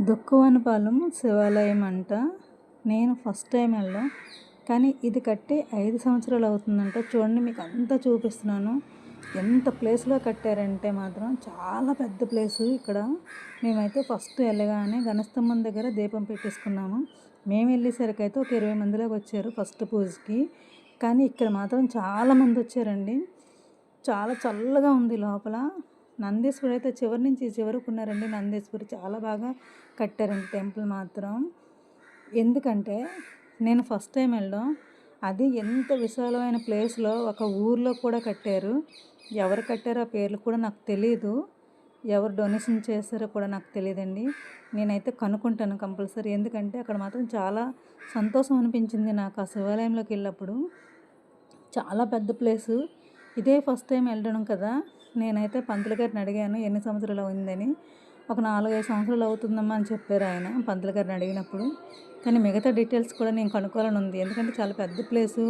దుక్కువనపాలెం శివాలయం అంట. నేను ఫస్ట్ టైం వెళ్ళాం, కానీ ఇది కట్టి 5 సంవత్సరాలు అవుతుందంట. చూడండి, మీకు అంతా చూపిస్తున్నాను. ఎంత ప్లేస్లో కట్టారంటే మాత్రం చాలా పెద్ద ప్లేసు ఇక్కడ. మేమైతే ఫస్ట్ వెళ్ళగానే గణస్తంభం దగ్గర దీపం పెట్టేసుకున్నాము. మేము వెళ్ళేసరికి అయితే ఒక 20 మందిలోకి వచ్చారు ఫస్ట్ పూజకి. కానీ ఇక్కడ మాత్రం చాలామంది వచ్చారండి. చాలా చల్లగా ఉంది లోపల. నందీశ్వరుడు అయితే చివరి నుంచి చివరికి ఉన్నారండి. నందీశ్వరుడు చాలా బాగా కట్టారండి టెంపుల్ మాత్రం. ఎందుకంటే నేను ఫస్ట్ టైం వెళ్ళడం, అది ఎంత విశాలమైన ప్లేస్లో ఒక ఊర్లో కూడా కట్టారు. ఎవరు కట్టారో ఆ పేర్లు కూడా నాకు తెలియదు, ఎవరు డొనేషన్ చేస్తారో కూడా నాకు తెలియదండి. నేనైతే కనుక్కుంటాను కంపల్సరీ. ఎందుకంటే అక్కడ మాత్రం చాలా సంతోషం అనిపించింది నాకు ఆ శివాలయంలోకి వెళ్ళినప్పుడు. చాలా పెద్ద ప్లేసు. ఇదే ఫస్ట్ టైం వెళ్ళడం కదా. నేనైతే పంతులు గారిని అడిగాను ఎన్ని సంవత్సరాలు అయిందని. ఒక 4-5 సంవత్సరాలు అవుతుందమ్మా అని చెప్పారు ఆయన, పంతులు గారిని అడిగినప్పుడు. కానీ మిగతా డీటెయిల్స్ కూడా నేను కనుక్కోవాలని ఉంది. ఎందుకంటే చాలా పెద్ద ప్లేసు,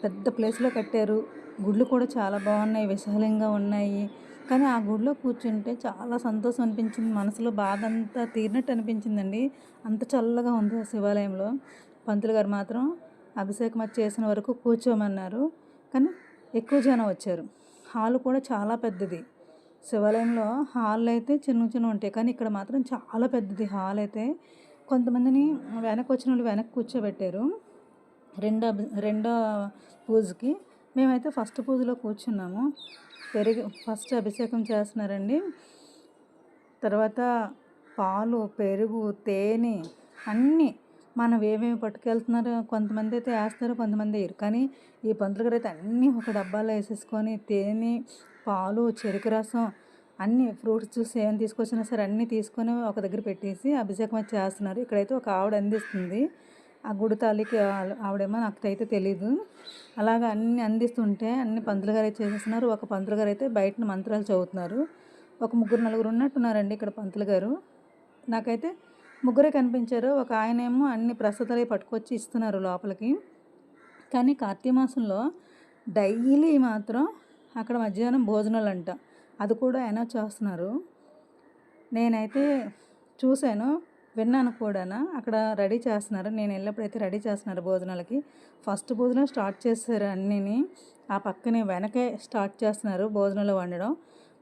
పెద్ద ప్లేస్లో కట్టారు. గుళ్ళు కూడా చాలా బాగున్నాయి, విశాలంగా ఉన్నాయి. కానీ ఆ గుడిలో కూర్చుంటే చాలా సంతోషం అనిపించింది. మనసులో బాధ అంతా తీరినట్టు అనిపించిందండి. అంత చల్లగా ఉంది ఆ శివాలయంలో. పంతులు గారు మాత్రం అభిషేకం చేసిన వరకు కూర్చోమన్నారు. కానీ ఎక్కువ జనం వచ్చారు. హాల్ కూడా చాలా పెద్దది. శివాలయంలో హాల్ అయితే చిన్న చిన్న ఉంటాయి, కానీ ఇక్కడ మాత్రం చాలా పెద్దది హాల్ అయితే. కొంతమందిని వెనక్కి వచ్చిన వాళ్ళు వెనక్కి కూర్చోబెట్టారు రెండో పూజకి. మేమైతే ఫస్ట్ పూజలో కూర్చున్నాము. ఫస్ట్ అభిషేకం చేస్తున్నారండి. తర్వాత పాలు, పెరుగు, తేనె అన్నీ మనం ఏమేమి పట్టుకెళ్తున్నారో కొంతమంది అయితే వేస్తారు, కొంతమంది వేయరు. కానీ ఈ పంతులు గారు అయితే అన్నీ ఒక డబ్బాలో వేసేసుకొని తేనె, పాలు, చెరుకు రసం, అన్నీ ఫ్రూట్స్ జ్యూస్ ఏమైనా తీసుకొచ్చినా సరే అన్నీ తీసుకొని ఒక దగ్గర పెట్టేసి అభిషేకం అయితే చేస్తున్నారు. ఇక్కడైతే ఒక ఆవిడ అందిస్తుంది. ఆ గుడి తాలూకి ఆవిడేమో నాకు అయితే తెలీదు. అలాగా అన్నీ అందిస్తుంటే అన్ని పంతులు గారు అయితే చేసేస్తున్నారు. ఒక పంతులు గారు అయితే బయట మంత్రాలు చదువుతున్నారు. ఒక 3-4 ఉన్నట్టున్నారండి ఇక్కడ పంతులు గారు. నాకైతే ముగ్గురే కనిపించారు. ఒక ఆయనేమో అన్ని ప్రసాదాలు పట్టుకొచ్చి ఇస్తున్నారు లోపలికి. కానీ కార్తీక మాసంలో డైలీ మాత్రం అక్కడ మధ్యాహ్నం భోజనాలు అంట, అది కూడా అనౌన్స్ చేస్తున్నారు. నేనైతే చూశాను, విన్నాను కూడా. అక్కడ రెడీ చేస్తున్నారు. నేను వెళ్ళినప్పుడైతే రెడీ చేస్తున్నారు భోజనాలకి. ఫస్ట్ భోజనం స్టార్ట్ చేస్తారు అన్నీని. ఆ పక్కనే వెనకే స్టార్ట్ చేస్తున్నారు భోజనాలు వండడం.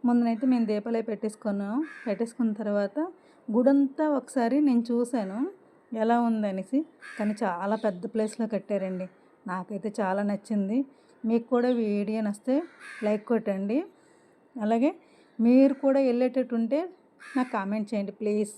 ముందునైతే మేము దీపాలే పెట్టేసుకున్న తర్వాత గుడంతా ఒకసారి నేను చూశాను ఎలా ఉందనేసి. కానీ చాలా పెద్ద ప్లేస్లో కట్టారండి. నాకైతే చాలా నచ్చింది. మీకు కూడా వీడియో నచ్చితే లైక్ కొట్టండి. అలాగే మీరు కూడా వెళ్ళేటట్టు ఉంటే నాకు కామెంట్ చేయండి ప్లీజ్.